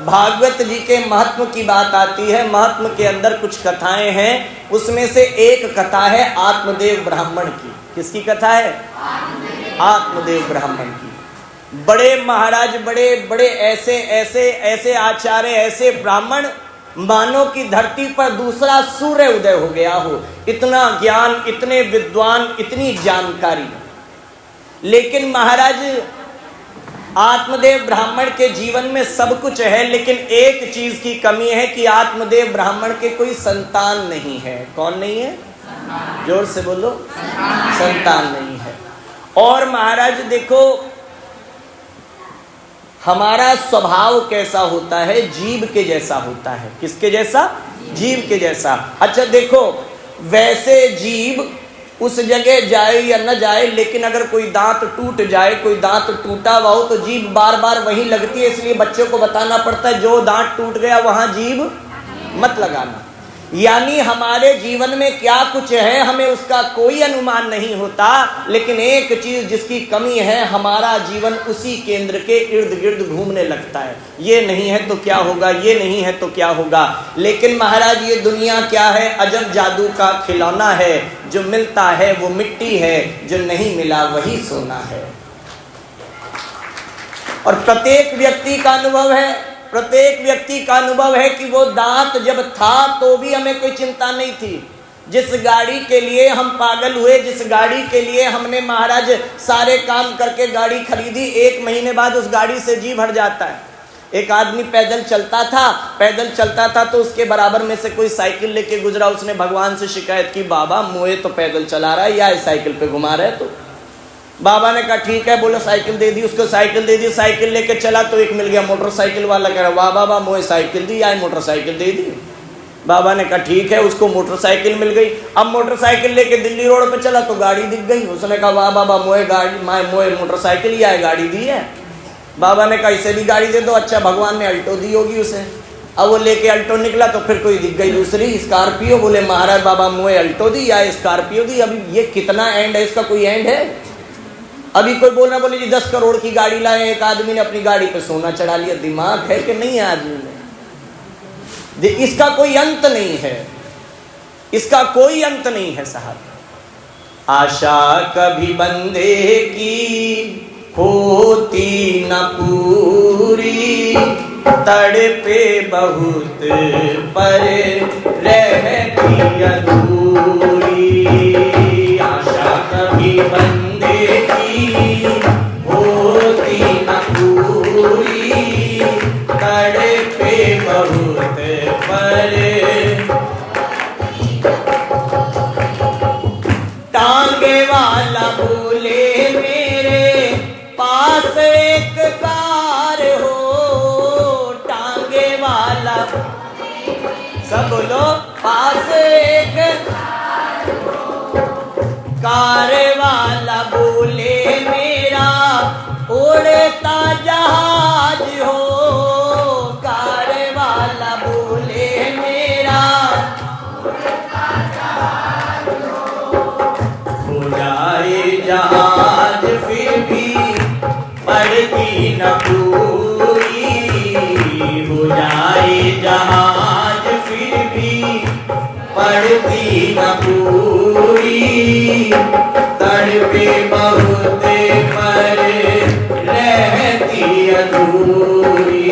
भागवत जी के महत्व की बात आती है। महत्व के अंदर कुछ कथाएं हैं, उसमें से एक कथा है आत्मदेव ब्राह्मण की। किसकी कथा है? आत्मदेव ब्राह्मण की। बड़े महाराज, बड़े बड़े ऐसे ऐसे ऐसे आचार्य, ऐसे ब्राह्मण, मानो की धरती पर दूसरा सूर्य उदय हो गया हो। इतना ज्ञान, इतने विद्वान, इतनी जानकारी। लेकिन महाराज आत्मदेव ब्राह्मण के जीवन में सब कुछ है, लेकिन एक चीज की कमी है कि आत्मदेव ब्राह्मण के कोई संतान नहीं है। कौन नहीं है? जोर से बोलो। संतान नहीं है। और महाराज देखो, हमारा स्वभाव कैसा होता है? जीव के जैसा होता है। किसके जैसा? जीव के जैसा। अच्छा देखो, वैसे जीव उस जगह जाए या न जाए, लेकिन अगर कोई दांत टूट जाए, कोई दांत टूटा हुआ हो, तो जीभ बार बार वहीं लगती है। इसलिए बच्चों को बताना पड़ता है जो दांत टूट गया वहां जीभ मत लगाना। यानी हमारे जीवन में क्या कुछ है हमें उसका कोई अनुमान नहीं होता, लेकिन एक चीज जिसकी कमी है, हमारा जीवन उसी केंद्र के इर्द गिर्द घूमने लगता है। ये नहीं है तो क्या होगा, ये नहीं है तो क्या होगा। लेकिन महाराज ये दुनिया क्या है? अजब जादू का खिलौना है। जो मिलता है वो मिट्टी है, जो नहीं मिला वही सोना है। और प्रत्येक व्यक्ति का अनुभव है, प्रत्येक व्यक्ति का अनुभव है कि वो दांत जब था तो भी हमें कोई चिंता नहीं थी। जिस गाड़ी के लिए हम पागल हुए, जिस गाड़ी के लिए हमने महाराज सारे काम करके गाड़ी खरीदी, 1 महीने बाद उस गाड़ी से जी भर जाता है। एक आदमी पैदल चलता था तो उसके बराबर में से कोई साइकिल लेके गुजरा। उसने भगवान से शिकायत की, बाबा मोए तो पैदल चला रहा है या साइकिल पे घुमा रहा है। तो बाबा ने कहा ठीक है, बोलो साइकिल दे दी। उसको साइकिल दे दी, साइकिल लेके चला तो एक मिल गया मोटरसाइकिल वाला। कह रहा वाह बाबा मोए साइकिल दी, या मोटरसाइकिल दे दी। बाबा ने कहा ठीक है, उसको मोटरसाइकिल मिल गई। अब मोटरसाइकिल लेके दिल्ली रोड पे चला तो गाड़ी दिख गई। उसने कहा वाह बाबा मोए गाड़ी, मोए मोटरसाइकिल या गाड़ी दी है। बाबा ने कहा इसे भी गाड़ी दे दो। अच्छा, भगवान ने अल्टो दी होगी उसे। अब वो लेके अल्टो निकला तो फिर कोई दिख गई दूसरी स्कॉर्पियो। बोले महाराज बाबा मोए अल्टो दी या स्कॉर्पियो दी। अभी ये कितना एंड है, इसका कोई एंड है? अभी कोई बोल रहा, बोले जी 10 करोड़ की गाड़ी लाए, एक आदमी ने अपनी गाड़ी पे सोना चढ़ा लिया। दिमाग है कि नहीं है आदमी में? इसका कोई अंत नहीं है, इसका कोई अंत नहीं है साहब। आशा कभी बंदे की होती न पूरी, तड़पे बहुत पर रहती अधूरी। आशा कभी बंदे की होती न पूरी, तड़पे बहुत पर। टांगे वाला बोले मेरे पास एक कार हो। टांगे वाला सब बोलो, पास एक कार वाला बोले मेरा उड़ता जहाज हो। कार वाला बोले मेरा हो जाए जहाज फिर भी पड़ती न पूरी। हो जाए जहाज फिर भी पड़ती न पूरी, तड़पे बहुत पर रहती अधूरी।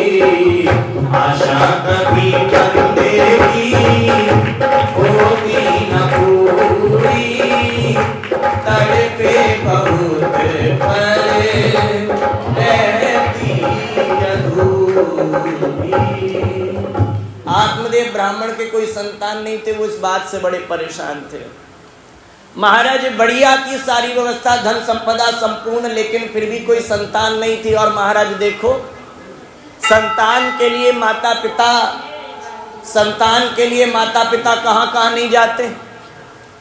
आशा कभी बंदे की होती न पूरी, तड़पे बहुत पर रहती अधूरी। आत्मदेव ब्राह्मण के कोई संतान नहीं थे, वो इस बात से बड़े परेशान थे। महाराज बढ़िया की सारी व्यवस्था, धन संपदा संपूर्ण, लेकिन फिर भी कोई संतान नहीं थी। और महाराज देखो, संतान के लिए माता पिता कहाँ कहाँ नहीं जाते।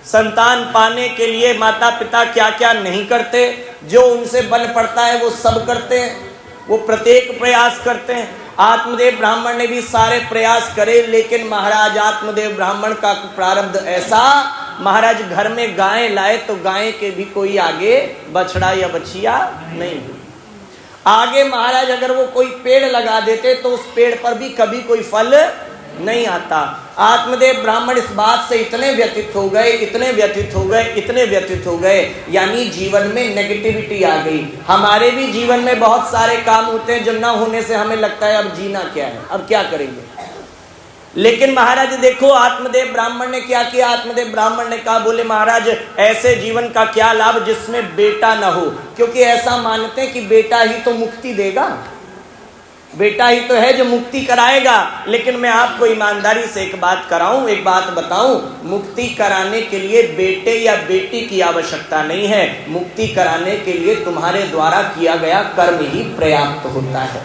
संतान पाने के लिए माता पिता क्या क्या नहीं करते। जो उनसे बल पड़ता है वो सब करते हैं, वो प्रत्येक प्रयास करते हैं। आत्मदेव ब्राह्मण ने भी सारे प्रयास करे, लेकिन महाराज आत्मदेव ब्राह्मण का प्रारब्ध ऐसा, महाराज घर में गाय लाए तो गाय के भी कोई आगे बछड़ा या बछिया नहीं हुई। आगे महाराज अगर वो कोई पेड़ लगा देते तो उस पेड़ पर भी कभी कोई फल नहीं आता। आत्मदेव ब्राह्मण इस बात से इतने व्यतीत हो गए, इतने व्यतीत हो गए, इतने व्यतीत हो गए, यानी जीवन में नेगेटिविटी आ गई। हमारे भी जीवन में बहुत सारे काम होते हैं जो न होने से हमें लगता है अब जीना क्या है, अब क्या करेंगे। लेकिन महाराज देखो आत्मदेव ब्राह्मण ने क्या किया। आत्मदेव ब्राह्मण ने कहा, बोले महाराज ऐसे जीवन का क्या लाभ जिसमें बेटा न हो, क्योंकि ऐसा मानते हैं कि बेटा ही तो मुक्ति देगा, बेटा ही तो है जो मुक्ति कराएगा। लेकिन मैं आपको ईमानदारी से एक बात कराऊं, एक बात बताऊं, मुक्ति कराने के लिए बेटे या बेटी की आवश्यकता नहीं है। मुक्ति कराने के लिए तुम्हारे द्वारा किया गया कर्म ही पर्याप्त होता है।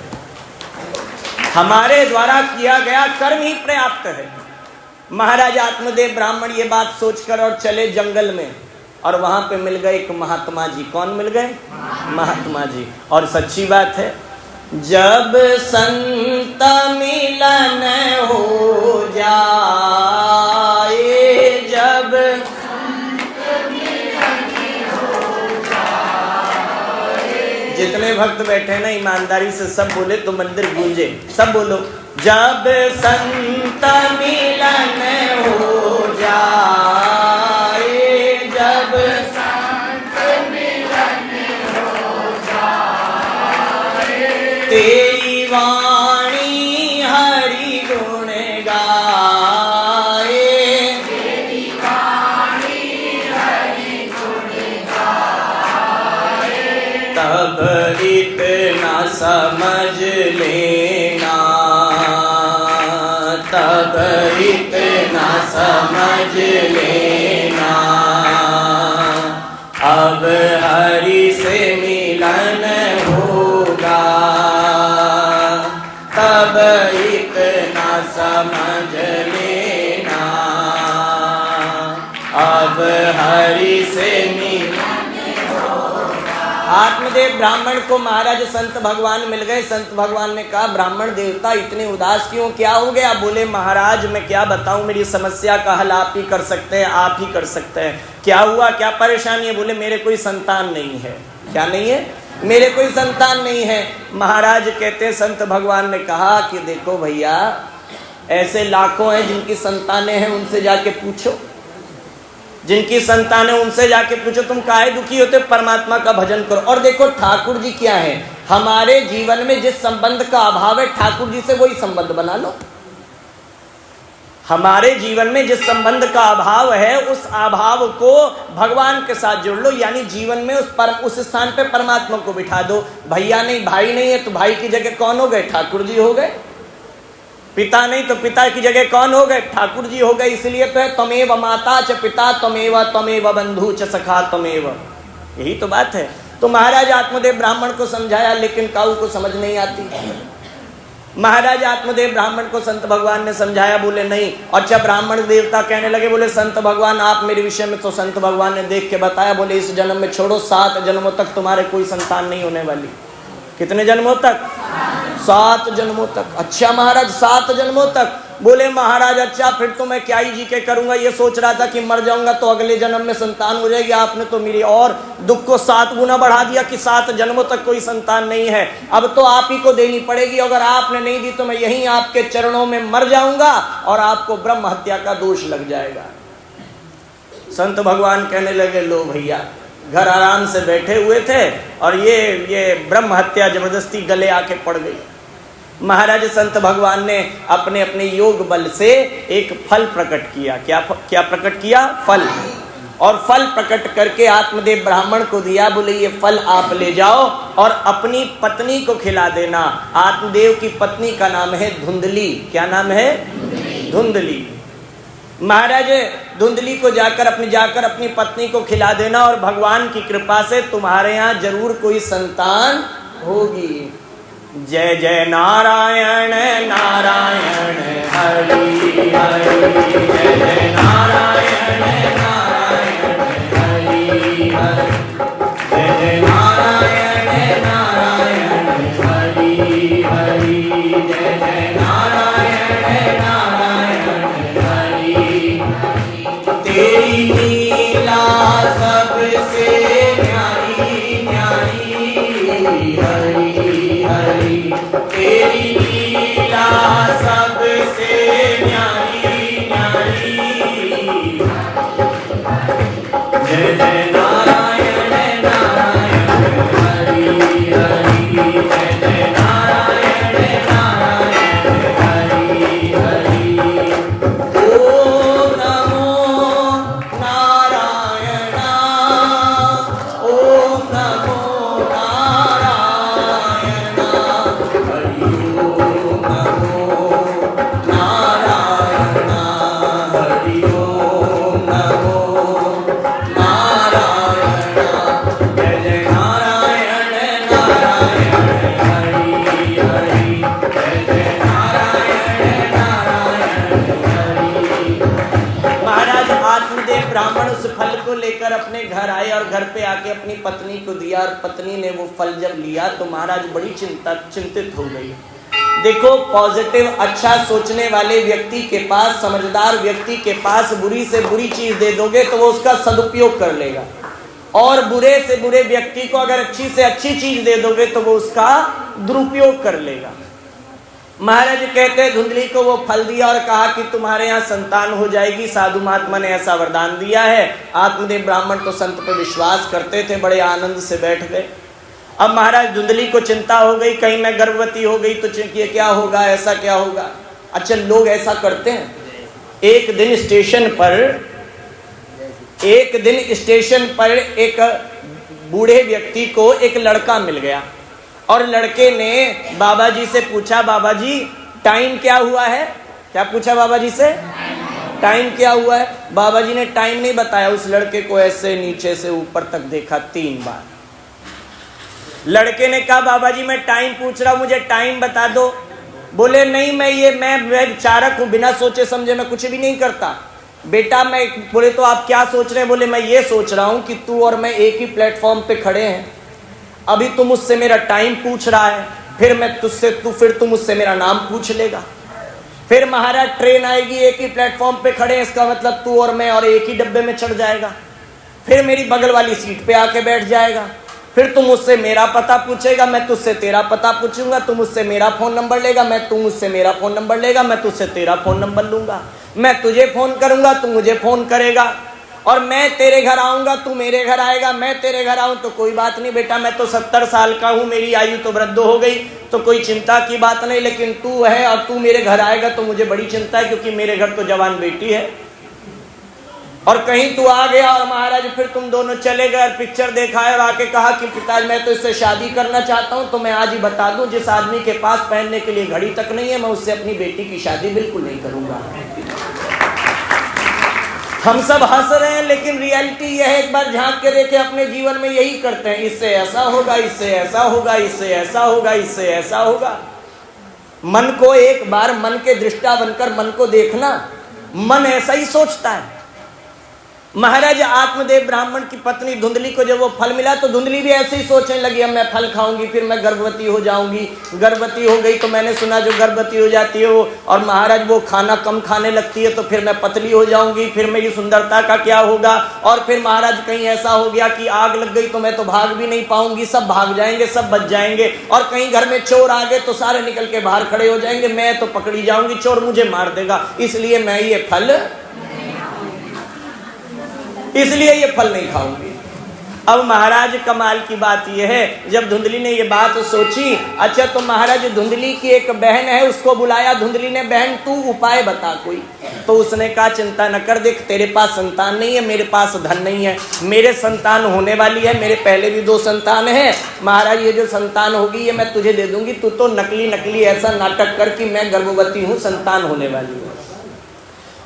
हमारे द्वारा किया गया कर्म ही पर्याप्त है। महाराज आत्मदेव ब्राह्मण ये बात सोचकर और चले जंगल में, और वहां पे मिल गए एक महात्मा जी। कौन मिल गए? महात्मा जी। और सच्ची बात है, जब संत मिलन हो जाए, जब जितने भक्त बैठे ना ईमानदारी से सब बोले तो मंदिर गूंजे, सब बोलो, जब संत मिलन हो जाए, जब संत मिलन हो जाए, तेरी वाणी हरि गुण गाए, तेरी वाणी हरि गुण गाए, तब इतना समझ लेना, तब इतना समझ लेना, अब हरि से मिलन होगा, तब इतना समझ लेना, अब हरि से मिलन। आत्मदेव ब्राह्मण को महाराज संत भगवान मिल गए। संत भगवान ने कहा, ब्राह्मण देवता इतने उदास क्यों, क्या हो गया? बोले महाराज मैं क्या बताऊं, मेरी समस्या का हल आप ही कर सकते हैं, आप ही कर सकते हैं। क्या हुआ, क्या परेशानी है? बोले मेरे कोई संतान नहीं है। क्या नहीं है? मेरे कोई संतान नहीं है। महाराज कहते संत भगवान ने कहा कि देखो भैया, ऐसे लाखों हैं जिनकी संतानें हैं, उनसे जाके पूछो, जिनकी संतान है उनसे जाके पूछो तुम काहे दुखी होते, परमात्मा का भजन करो। और देखो ठाकुर जी क्या है, हमारे जीवन में जिस संबंध का अभाव है ठाकुर जी से वही संबंध बना लो। हमारे जीवन में जिस संबंध का अभाव है उस अभाव को भगवान के साथ जोड़ लो, यानी जीवन में उस स्थान पे परमात्मा को बिठा दो। भैया नहीं, भाई नहीं है तो भाई की जगह कौन हो गए? ठाकुर जी हो गए। पिता नहीं तो पिता की जगह कौन हो गए? ठाकुर जी हो गए। इसलिए तो है त्वमेव माता च पिता त्वमेव बंधु च सखा त्वमेव, यही तो बात है। तो महाराज आत्मदेव ब्राह्मण को समझाया, लेकिन काऊ को समझ नहीं आती। महाराज आत्मदेव ब्राह्मण को संत भगवान ने समझाया, बोले नहीं। अच्छा ब्राह्मण देवता कहने लगे, बोले संत भगवान आप मेरे विषय में, तो संत भगवान ने देख के बताया, बोले इस जन्म में छोड़ो, 7 जन्मों तक तुम्हारे कोई संतान नहीं होने वाली। कितने जन्मों तक? 7 जन्मों तक। अच्छा महाराज 7 जन्मों तक? बोले महाराज अच्छा फिर तो मैं क्या ही जी के करूंगा, ये सोच रहा था कि मर जाऊंगा तो अगले जन्म में संतान हो जाएगी। आपने तो मेरी और दुख को 7 गुना बढ़ा दिया कि 7 जन्मों तक कोई संतान नहीं है। अब तो आप ही को देनी पड़ेगी, अगर आपने नहीं दी तो मैं यहीं आपके चरणों में मर जाऊंगा और आपको ब्रह्म हत्या का दोष लग जाएगा। संत भगवान कहने लगे, लो भैया, घर आराम से बैठे हुए थे और ये ब्रह्म हत्या जबरदस्ती गले आके पड़ गई। महाराज संत भगवान ने अपने अपने योग बल से एक फल प्रकट किया। क्या प्रकट किया? फल। और फल प्रकट करके आत्मदेव ब्राह्मण को दिया। बोले ये फल आप ले जाओ और अपनी पत्नी को खिला देना। आत्मदेव की पत्नी का नाम है धुंधली। क्या नाम है? धुंधली। महाराज धुंधली को जाकर अपनी पत्नी को खिला देना और भगवान की कृपा से तुम्हारे यहाँ जरूर कोई संतान होगी। जय जय नारायण नारायण हरि हरि, जय जय नारायण नारायण हरि हरि, जय जय नारायण नारायण हरि हरि, जय जय नारायण नारायण हरि। तेरी लीला सबसे न्यारी न्यारी हरि को लेकर अपने घर आए और घर पे आके अपनी पत्नी को दिया और पत्नी ने वो फल जब लिया तो महाराज बड़ी चिंतित हो गई। देखो, पॉजिटिव अच्छा सोचने वाले व्यक्ति के पास, समझदार व्यक्ति के पास बुरी से बुरी चीज दे दोगे तो वो उसका सदुपयोग कर लेगा, और बुरे से बुरे व्यक्ति को अगर अच्छी से अच्छी चीज दे दोगे तो वो उसका दुरुपयोग कर लेगा। महाराज कहते धुंधली को वो फल दिया और कहा कि तुम्हारे यहाँ संतान हो जाएगी, साधु महात्मा ने ऐसा वरदान दिया है। आत्मदेव ब्राह्मण तो संत पर विश्वास करते थे, बड़े आनंद से बैठ गए। अब महाराज धुंधली को चिंता हो गई, कहीं मैं गर्भवती हो गई तो ये क्या होगा, ऐसा क्या होगा। अच्छा, लोग ऐसा करते हैं। एक दिन स्टेशन पर एक बूढ़े व्यक्ति को एक लड़का मिल गया और लड़के ने बाबा जी से पूछा, बाबा जी टाइम क्या हुआ है। क्या पूछा बाबा जी से? टाइम क्या हुआ है। बाबा जी ने टाइम नहीं बताया। उस लड़के को ऐसे नीचे से ऊपर तक देखा 3 बार। लड़के ने कहा, बाबा जी मैं टाइम पूछ रहा हूं, मुझे टाइम बता दो। बोले नहीं, मैं चारक हूं, बिना सोचे समझे मैं कुछ भी नहीं करता। बेटा मैं, बोले तो आप क्या सोच रहे हैं। बोले मैं ये सोच रहा हूं कि तू और मैं एक ही प्लेटफॉर्म पे खड़े हैं, अभी तू मुझसे मेरा टाइम पूछ रहा है, फिर तू मुझसे मेरा नाम पूछ लेगा। फिर महाराज ट्रेन आएगी, एक ही प्लेटफॉर्म पे खड़े हैं, इसका मतलब तू और मैं और एक ही डब्बे में चढ़ जाएगा। फिर मेरी बगल वाली सीट पे आके बैठ जाएगा। फिर तू मुझसे मेरा पता पूछेगा, मैं तुझसे तेरा पता पूछूंगा। तू मुझसे मेरा फोन नंबर लेगा, तू मुझसे मेरा फोन नंबर लेगा, मैं तुझसे तेरा फोन नंबर लूंगा। मैं तुझे फोन करूंगा, तू मुझे फोन करेगा, और मैं तेरे घर आऊंगा, तू मेरे घर आएगा। मैं तेरे घर आऊं तो कोई बात नहीं बेटा, मैं तो 70 साल का हूं, मेरी आयु तो वृद्ध हो गई, तो कोई चिंता की बात नहीं। लेकिन तू है और तू मेरे घर आएगा तो मुझे बड़ी चिंता है, क्योंकि मेरे घर तो जवान बेटी है। और कहीं तू आ गया और महाराज फिर तुम दोनों चले गए, पिक्चर देखा है और आके कहा कि पिताजी मैं तो इससे शादी करना चाहता हूं, तो मैं आज ही बता दूं, जिस आदमी के पास पहनने के लिए घड़ी तक नहीं है, मैं उससे अपनी बेटी की शादी बिल्कुल नहीं करूंगा। हम सब हंस रहे हैं, लेकिन रियलिटी यह है, एक बार झांक के देखे अपने जीवन में, यही करते हैं। इससे ऐसा होगा, इससे ऐसा होगा, इससे ऐसा होगा, इससे ऐसा होगा। मन को एक बार मन के दृष्टा बनकर मन को देखना, मन ऐसा ही सोचता है। महाराज आत्मदेव ब्राह्मण की पत्नी धुंधली को जब वो फल मिला तो धुंधली भी ऐसे ही सोचने लगी, अब मैं फल खाऊंगी फिर मैं गर्भवती हो जाऊंगी। गर्भवती हो गई तो मैंने सुना जो गर्भवती हो जाती है वो, और महाराज वो खाना कम खाने लगती है तो फिर मैं पतली हो जाऊंगी, फिर मेरी सुंदरता का क्या होगा। और फिर महाराज कहीं ऐसा हो गया कि आग लग गई तो मैं तो भाग भी नहीं पाऊंगी, सब भाग जाएंगे, सब बच जाएंगे। और कहीं घर में चोर आ गए तो सारे निकल के बाहर खड़े हो जाएंगे, मैं तो पकड़ी जाऊंगी, चोर मुझे मार देगा, इसलिए मैं ये फल नहीं खाऊंगी। अब महाराज कमाल की बात यह है, जब धुंधली ने ये बात सोची, अच्छा तो महाराज धुंधली की एक बहन है, उसको बुलाया। धुंधली ने, बहन तू उपाय बता कोई। तो उसने कहा चिंता न कर, देख तेरे पास संतान नहीं है, मेरे पास धन नहीं है, मेरे संतान होने वाली है, मेरे पहले भी 2 संतान है। महाराज ये जो संतान होगी ये मैं तुझे दे दूंगी, तू तो नकली ऐसा नाटक कर कि मैं गर्भवती हूँ, संतान होने वाली है।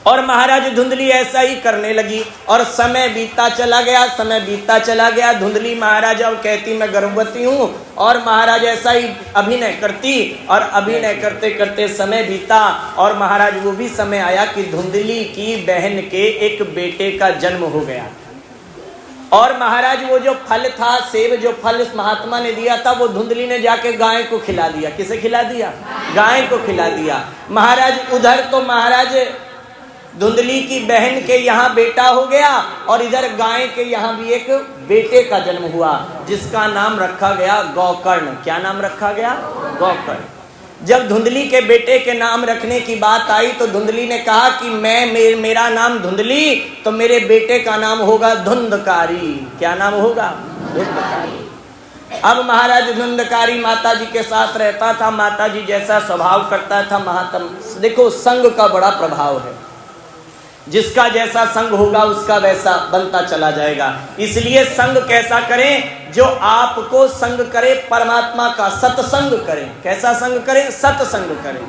और महाराज धुंधली ऐसा ही करने लगी और समय बीतता चला गया। धुंधली महाराज अब कहती मैं गर्भवती हूँ, और महाराज ऐसा ही अभिनय करती, और अभिनय करते करते समय बीता। और महाराज वो भी समय आया कि धुंधली की बहन के एक बेटे का जन्म हो गया। और महाराज वो जो फल था, सेब जो फल उस महात्मा ने दिया था, वो धुंधली ने जाके गाय को खिला दिया। किसे खिला दिया? गाय को खिला दिया। महाराज उधर तो महाराज धुंधली की बहन के यहाँ बेटा हो गया, और इधर गाय के यहाँ भी एक बेटे का जन्म हुआ, जिसका नाम रखा गया गौकर्ण। क्या नाम रखा गया? गौकर्ण। जब धुंधली के बेटे के नाम रखने की बात आई तो धुंधली ने कहा कि मेरा नाम धुंधली, तो मेरे बेटे का नाम होगा धुंधकारी। क्या नाम होगा? धुंधकारी। अब महाराज धुंधकारी माता जी के साथ रहता था, माता जी जैसा स्वभाव करता था। महात्मा देखो, संग का बड़ा प्रभाव है, जिसका जैसा संग होगा उसका वैसा बनता चला जाएगा। इसलिए संग कैसा करें? जो आपको संग करे परमात्मा का, सत्संग करें। कैसा संग करें? सत्संग करें।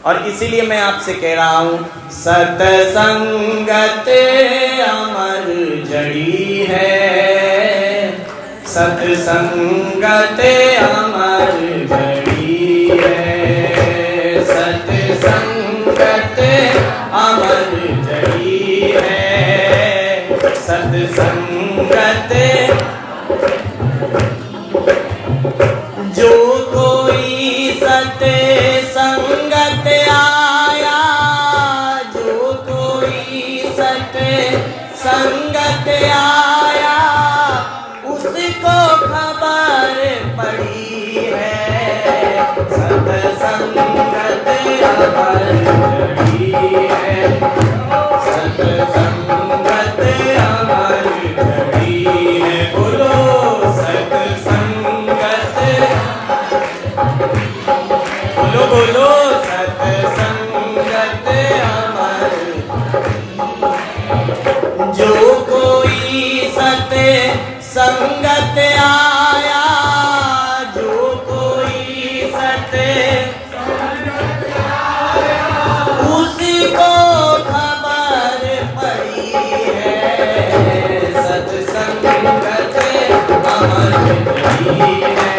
और इसीलिए मैं आपसे कह रहा हूं, सत्संगत अमर जड़ी है, सत्संगत अमर जड़ी है, सत्संगत अमर जड़ी है, सत्संग संगत आया, उसको खबर पड़ी है, सत्संगत अमर घड़ी है, सत्संगत अमर घड़ी है। बोलो सत्संगत, बोलो बोलो सत्संगत अमर। जो कोई सत संगत आया, जो कोई सत संगत आया, उसको खबर पड़ी है, सत्संगत अमर घड़ी है,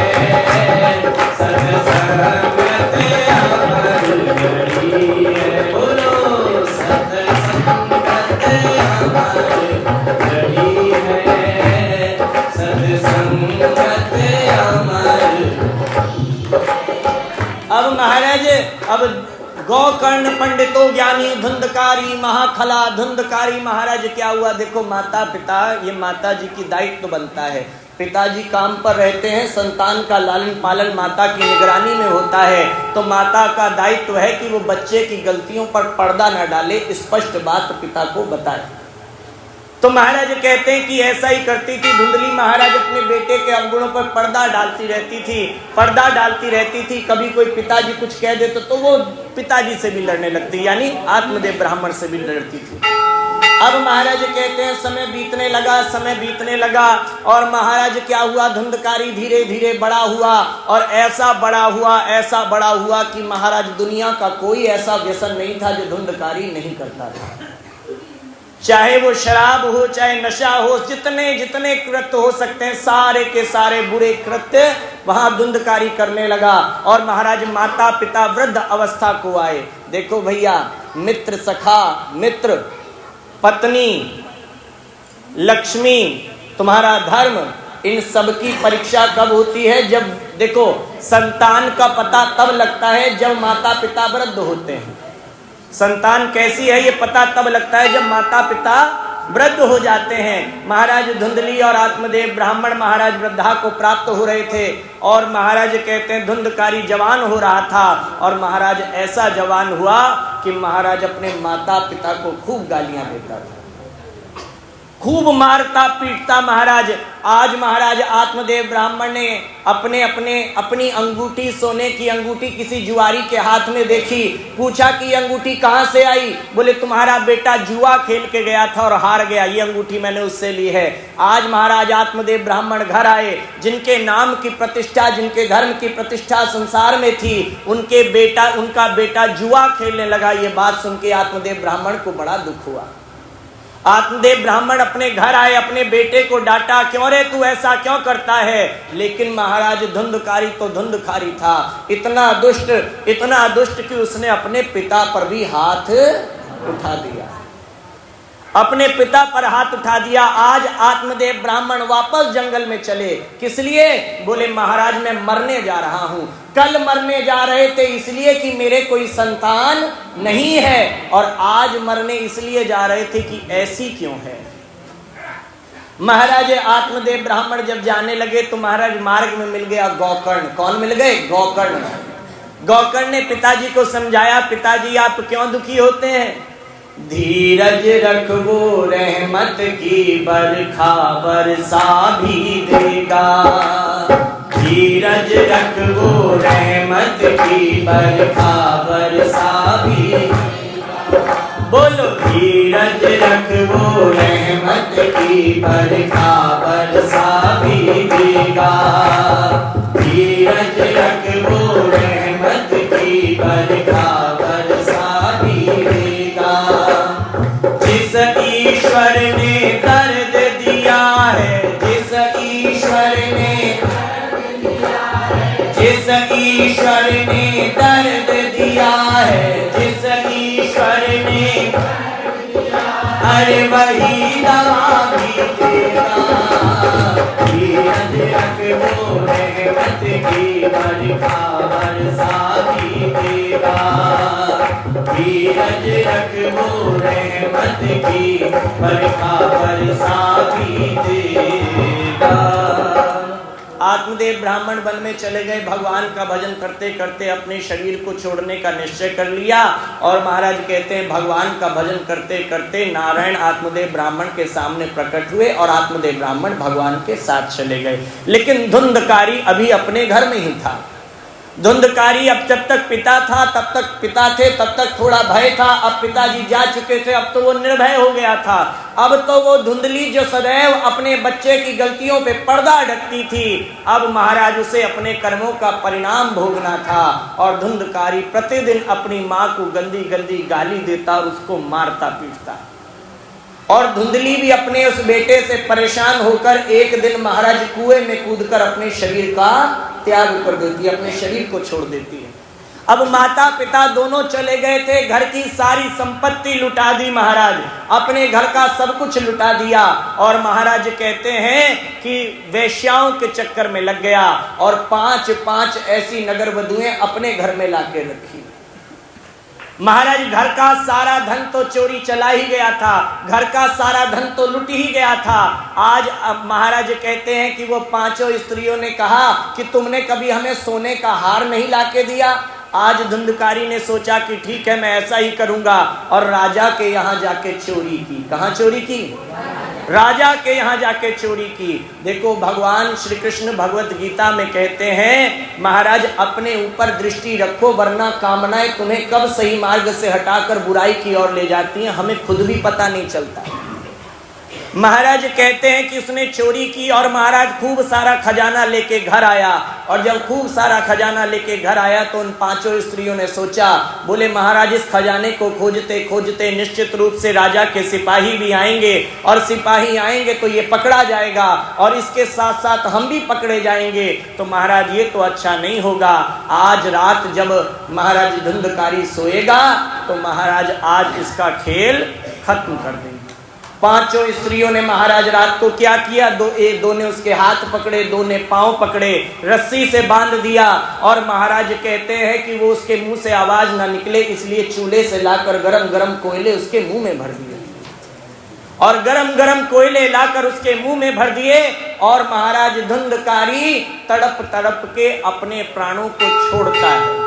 सत्संगत अमर घड़ी है। बोलो सत्संगत अमर घड़ी है, सत्संगत अमर। अब महाराज, अब गोकर्ण पंडितो ज्ञानी धुंधकारी महाखला धुंधकारी। महाराज क्या हुआ, देखो माता पिता, ये माता जी की दायित्व बनता है। पिताजी काम पर रहते हैं, संतान का लालन पालन माता की निगरानी में होता है, तो माता का दायित्व है कि वो बच्चे की गलतियों पर पर्दा न डाले, स्पष्ट बात पिता को बताए। तो महाराज कहते हैं कि ऐसा ही करती थी धुंधली। महाराज अपने बेटे के अवगुणों पर पर्दा डालती रहती थी, पर्दा डालती रहती थी। कभी कोई पिताजी कुछ कह देते तो वो पिताजी से भी लड़ने लगती, यानी आत्मदेव ब्राह्मण से भी लड़ती थी। अब महाराज कहते हैं समय बीतने लगा, समय बीतने लगा, और महाराज क्या हुआ, धुंधकारी धीरे धीरे बड़ा हुआ, और ऐसा बड़ा हुआ, ऐसा बड़ा हुआ कि महाराज दुनिया का कोई ऐसा व्यसन नहीं था जो धुंधकारी नहीं करता था। चाहे वो शराब हो, चाहे नशा हो, जितने जितने कृत्य हो सकते हैं, सारे के सारे बुरे कृत्य वहां धुंधकारी करने लगा। और महाराज माता पिता वृद्ध अवस्था को आए। देखो भैया, मित्र सखा, मित्र पत्नी, लक्ष्मी, तुम्हारा धर्म, इन सब की परीक्षा कब होती है? जब देखो संतान का पता तब लगता है जब माता पिता वृद्ध होते हैं। संतान कैसी है ये पता तब लगता है जब माता पिता वृद्ध हो जाते हैं। महाराज धुंधली और आत्मदेव ब्राह्मण महाराज वृद्धा को प्राप्त हो रहे थे, और महाराज कहते हैं धुंधकारी जवान हो रहा था, और महाराज ऐसा जवान हुआ कि महाराज अपने माता पिता को खूब गालियां देता था, खूब मारता पीटता। महाराज आज महाराज आत्मदेव ब्राह्मण ने अपनी अंगूठी, सोने की अंगूठी किसी जुआरी के हाथ में देखी, पूछा कि ये अंगूठी कहाँ से आई? बोले तुम्हारा बेटा जुआ खेल के गया था और हार गया, ये अंगूठी मैंने उससे ली है। आज महाराज आत्मदेव ब्राह्मण घर आए, जिनके नाम की प्रतिष्ठा, जिनके धर्म की प्रतिष्ठा संसार में थी, उनका बेटा जुआ खेलने लगा। ये बात सुन के आत्मदेव ब्राह्मण को बड़ा दुख हुआ। आत्मदेव ब्राह्मण अपने घर आए, अपने बेटे को डांटा, क्यों रे तू ऐसा क्यों करता है? लेकिन महाराज धुंधकारी तो धुंधकारी था, इतना दुष्ट कि उसने अपने पिता पर भी हाथ उठा दिया, अपने पिता पर हाथ उठा दिया। आज आत्मदेव ब्राह्मण वापस जंगल में चले, किस लिए? बोले महाराज मैं मरने जा रहा हूं। कल मरने जा रहे थे इसलिए कि मेरे कोई संतान नहीं है, और आज मरने इसलिए जा रहे थे कि ऐसी क्यों है। महाराज आत्मदेव ब्राह्मण जब जाने लगे तो महाराज मार्ग में मिल गया गोकर्ण। कौन मिल गए? गोकर्ण। गोकर्ण ने पिताजी को समझाया, पिताजी आप क्यों दुखी होते हैं? धीरज रखो रहमत की बरखा बरसा भी देगा, धीरज रखो रहमत की बरखा बरसा भी। बोलो धीरज रखो रहमत की बरखा बरसा भी देगा, धीरज रखो रहमत की बरखा बरसा भी देगा। जिस ईश्वर ने दर्द दिया है, जिस ईश्वर ने दर्द दिया है, जिस ईश्वर ने, अरे वही दवा भी देगा। धीरज रखो रहमत की बरखा बरसा दीजिएगा, धीरज रखो रहमत की बरखा बरसा दीजिएगा। आत्मदेव ब्राह्मण वन में चले गए, भगवान का भजन करते करते अपने शरीर को छोड़ने का निश्चय कर लिया। और महाराज कहते हैं भगवान का भजन करते करते नारायण आत्मदेव ब्राह्मण के सामने प्रकट हुए और आत्मदेव ब्राह्मण भगवान के साथ चले गए। लेकिन धुंधकारी अभी अपने घर में ही था। धुंधकारी अब जब तक पिता था तब तक पिता थे, तब तक थोड़ा भय था। अब पिताजी जा चुके थे, अब तो वो निर्भय हो गया था। अब तो वो धुंधली जो सदैव अपने बच्चे की गलतियों पे पर्दा ढकती थी, अब महाराज उसे अपने कर्मों का परिणाम भोगना था। और धुंधकारी प्रतिदिन अपनी माँ को गंदी गंदी गाली देता, उसको मारता पीटता। और धुंधली भी अपने उस बेटे से परेशान होकर एक दिन महाराज कुएं में कूदकर अपने शरीर का त्याग कर देती है, अपने शरीर को छोड़ देती है। अब माता पिता दोनों चले गए थे, घर की सारी संपत्ति लुटा दी महाराज, अपने घर का सब कुछ लुटा दिया। और महाराज कहते हैं कि वेश्याओं के चक्कर में लग गया और 5 ऐसी नगर वधुएं अपने घर में लाके रखी। महाराज घर का सारा धन तो चोरी चला ही गया था, घर का सारा धन तो लुट ही गया था। आज अब महाराज कहते हैं कि वो 5 स्त्रियों ने कहा कि तुमने कभी हमें सोने का हार नहीं लाके दिया। आज धुंधकारी ने सोचा कि ठीक है मैं ऐसा ही करूंगा, और राजा के यहाँ जाके चोरी की। कहाँ चोरी की? राजा के यहाँ जाके चोरी की। देखो भगवान श्री कृष्ण भगवत गीता में कहते हैं महाराज अपने ऊपर दृष्टि रखो, वरना कामनाएं तुम्हें कब सही मार्ग से हटाकर बुराई की ओर ले जाती हैं, हमें खुद भी पता नहीं चलता। महाराज कहते हैं कि उसने चोरी की और महाराज खूब सारा खजाना लेके घर आया। और जब खूब सारा खजाना लेके घर आया तो उन 5 स्त्रियों ने सोचा, बोले महाराज इस खजाने को खोजते खोजते निश्चित रूप से राजा के सिपाही भी आएंगे, और सिपाही आएंगे तो ये पकड़ा जाएगा और इसके साथ साथ हम भी पकड़े जाएंगे, तो महाराज ये तो अच्छा नहीं होगा। आज रात जब महाराज धुंधकारी सोएगा तो महाराज आज इसका खेल खत्म कर देंगे। 5 स्त्रियों ने महाराज रात को क्या किया, दो ने उसके हाथ पकड़े, 2 ने पांव पकड़े, रस्सी से बांध दिया। और महाराज कहते हैं कि वो उसके मुंह से आवाज ना निकले इसलिए चूल्हे से लाकर गरम गरम कोयले उसके मुंह में भर दिए, और गरम गरम कोयले लाकर उसके मुंह में भर दिए। और महाराज धुंधकारी तड़प तड़प के अपने प्राणों को छोड़ता है।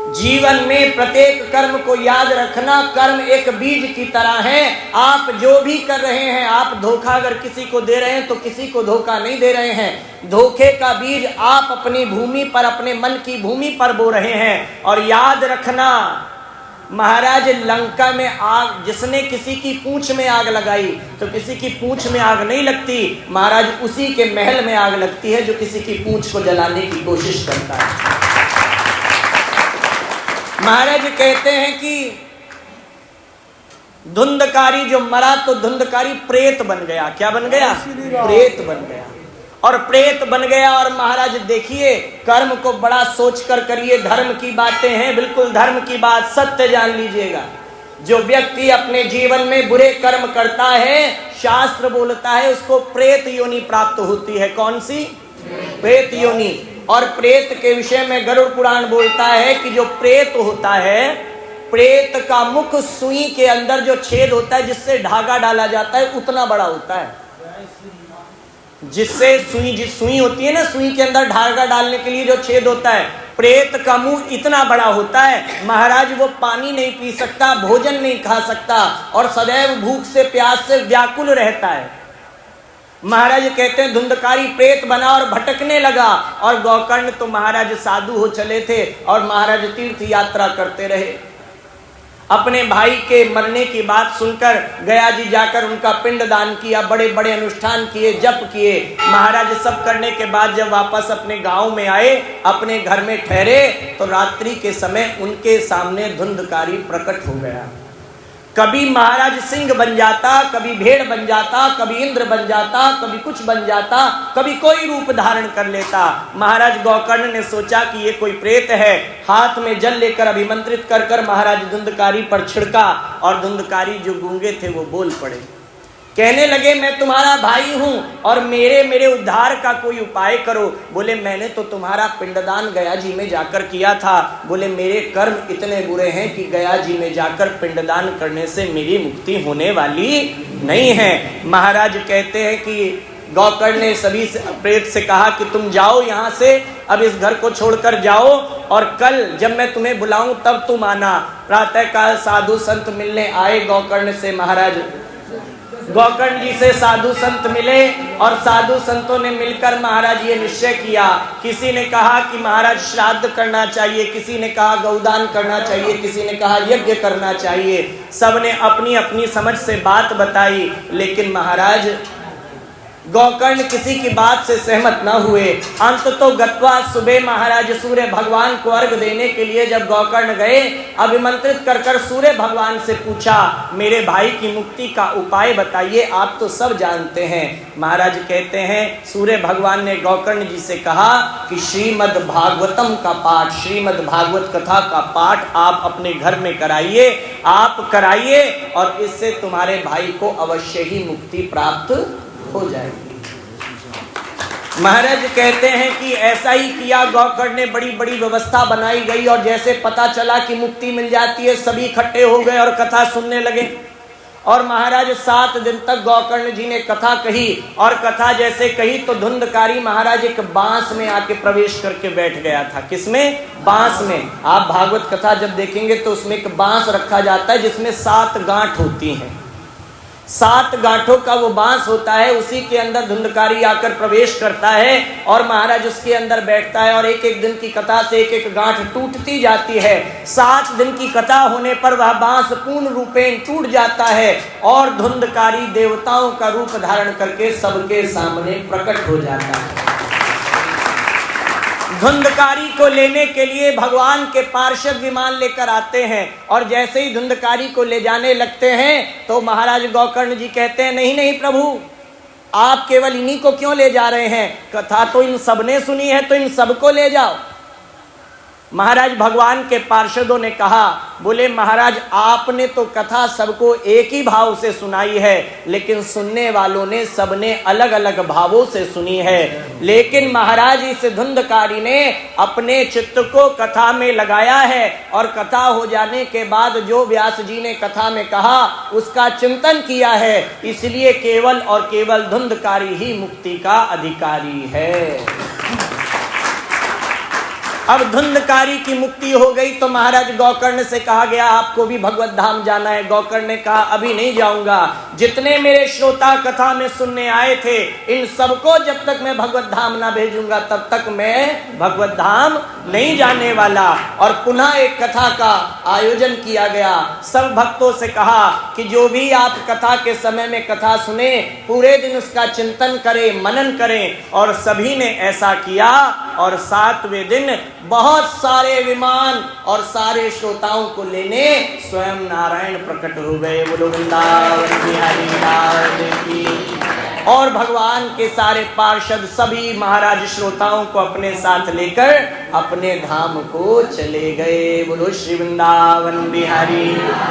जीवन में प्रत्येक कर्म को याद रखना, कर्म एक बीज की तरह है। आप जो भी कर रहे हैं, आप धोखा अगर किसी को दे रहे हैं तो किसी को धोखा नहीं दे रहे हैं। धोखे का बीज आप अपनी भूमि पर, अपने मन की भूमि पर बो रहे हैं। और याद रखना महाराज लंका में आग, जिसने किसी की पूंछ में आग लगाई तो किसी की पूंछ में आग नहीं लगती, महाराज उसी के महल में आग लगती है जो किसी की पूंछ को जलाने की कोशिश करता है। महाराज कहते हैं कि धुंधकारी जो मरा तो धुंधकारी प्रेत बन गया। क्या बन गया? प्रेत बन गया। और प्रेत बन गया। और महाराज देखिए कर्म को बड़ा सोच कर करिए, धर्म की बातें हैं, बिल्कुल धर्म की बात, सत्य जान लीजिएगा। जो व्यक्ति अपने जीवन में बुरे कर्म करता है, शास्त्र बोलता है उसको प्रेत योनि प्राप्त होती है। कौन सी? प्रेत योनि। और प्रेत के विषय में गरुड़ पुराण बोलता है कि जो प्रेत होता है, प्रेत का मुख सुई के अंदर जो छेद होता है जिससे धागा डाला जाता है उतना बड़ा होता है। जिससे सुई होती है ना, सुई के अंदर धागा डालने के लिए जो छेद होता है, प्रेत का मुंह इतना बड़ा होता है। महाराज वो पानी नहीं पी सकता, भोजन नहीं खा सकता और सदैव भूख से प्यास से व्याकुल रहता है। महाराज कहते हैं धुंधकारी प्रेत बना और भटकने लगा। और गोकर्ण तो महाराज साधु हो चले थे और महाराज तीर्थ यात्रा करते रहे। अपने भाई के मरने की बात सुनकर गया जी जाकर उनका पिंड दान किया, बड़े बड़े अनुष्ठान किए, जप किए। महाराज सब करने के बाद जब वापस अपने गांव में आए, अपने घर में ठहरे, तो रात्रि के समय उनके सामने धुंधकारी प्रकट हो गया। कभी महाराज सिंह बन जाता, कभी भेड़ बन जाता, कभी इंद्र बन जाता, कभी कुछ बन जाता, कभी कोई रूप धारण कर लेता। महाराज गोकर्ण ने सोचा कि ये कोई प्रेत है, हाथ में जल लेकर अभिमंत्रित कर कर महाराज धुंधकारी पर छिड़का और धुंधकारी जो गूंगे थे वो बोल पड़े। कहने लगे मैं तुम्हारा भाई हूं और मेरे उद्धार का कोई उपाय करो। बोले मैंने तो तुम्हारा पिंडदान गया जी में जाकर किया था। बोले मेरे कर्म इतने बुरे हैं कि गया जी में जाकर पिंडदान करने से मेरी मुक्ति होने वाली नहीं है। महाराज कहते हैं कि गौकर्ण ने सभी प्रेत से कहा कि तुम जाओ यहाँ से, अब इस घर को छोड़कर जाओ और कल जब मैं तुम्हें बुलाऊं तब तुम आना। प्रातःकाल साधु संत मिलने आए गौकर्ण से। महाराज गौकर्ण जी से साधु संत मिले और साधु संतों ने मिलकर महाराज ये निश्चय किया। किसी ने कहा कि महाराज श्राद्ध करना चाहिए, किसी ने कहा गौदान करना चाहिए, किसी ने कहा यज्ञ करना चाहिए। सबने अपनी अपनी समझ से बात बताई, लेकिन महाराज गौकर्ण किसी की बात से सहमत न हुए। अंत तो गत्वा सुबह महाराज सूर्य भगवान को अर्घ देने के लिए जब गौकर्ण गए, अभिमंत्रित कर कर सूर्य भगवान से पूछा मेरे भाई की मुक्ति का उपाय बताइए, आप तो सब जानते हैं। महाराज कहते हैं सूर्य भगवान ने गौकर्ण जी से कहा कि श्रीमद् भागवतम का पाठ, श्रीमद् भागवत कथा का पाठ आप अपने घर में कराइए, आप कराइए और इससे तुम्हारे भाई को अवश्य ही मुक्ति प्राप्त हो जाएगी। महाराज कहते हैं कि ऐसा ही किया। गौकर्ण ने बड़ी बड़ी व्यवस्था बनाई गई और जैसे पता चला कि मुक्ति मिल जाती है, सभी इकट्ठे हो गए और कथा सुनने लगे। और महाराज 7 दिन तक गौकर्ण जी ने कथा कही और कथा जैसे कही तो धुंधकारी महाराज एक बांस में आके प्रवेश करके बैठ गया था। किसमें? बांस में। आप भागवत कथा जब देखेंगे तो उसमें एक बांस रखा जाता है जिसमें 7 गांठ होती हैं। 7 गांठों का वो बांस होता है, उसी के अंदर धुंधकारी आकर प्रवेश करता है और महाराज उसके अंदर बैठता है और एक एक दिन की कथा से एक एक गांठ टूटती जाती है। 7 दिन की कथा होने पर वह बांस पूर्ण रूपेण टूट जाता है और धुंधकारी देवताओं का रूप धारण करके सबके सामने प्रकट हो जाता है। धुंधकारी को लेने के लिए भगवान के पार्षद विमान लेकर आते हैं और जैसे ही धुंधकारी को ले जाने लगते हैं तो महाराज गौकर्ण जी कहते हैं नहीं नहीं प्रभु, आप केवल इन्हीं को क्यों ले जा रहे हैं? कथा तो इन सबने सुनी है, तो इन सबको ले जाओ। महाराज भगवान के पार्षदों ने कहा, बोले महाराज आपने तो कथा सबको एक ही भाव से सुनाई है, लेकिन सुनने वालों ने सबने अलग अलग भावों से सुनी है। लेकिन महाराज इस धुंधकारी ने अपने चित्त को कथा में लगाया है और कथा हो जाने के बाद जो व्यास जी ने कथा में कहा उसका चिंतन किया है, इसलिए केवल और केवल धुंधकारी ही मुक्ति का अधिकारी है। अब धुंधकारी की मुक्ति हो गई तो महाराज गौकर्ण से कहा गया आपको भी भगवत धाम जाना है। गौकर्ण ने कहा अभी नहीं जाऊंगा, जितने मेरे श्रोता कथा में सुनने आए थे इन सबको जब तक मैं भगवत धाम ना भेजूंगा तब तक मैं भगवत धाम नहीं जाने वाला। और पुनः एक कथा का आयोजन किया गया। सब भक्तों से कहा कि जो भी आप कथा के समय में कथा सुने पूरे दिन उसका चिंतन करें, मनन करें। और सभी ने ऐसा किया और 7वें दिन बहुत सारे विमान और सारे श्रोताओं को लेने स्वयं नारायण प्रकट हो गए। बोलो वृंदावन बिहारी लाल की। और भगवान के सारे पार्षद सभी महाराज श्रोताओं को अपने साथ लेकर अपने धाम को चले गए। बोलो श्री वृंदावन बिहारी।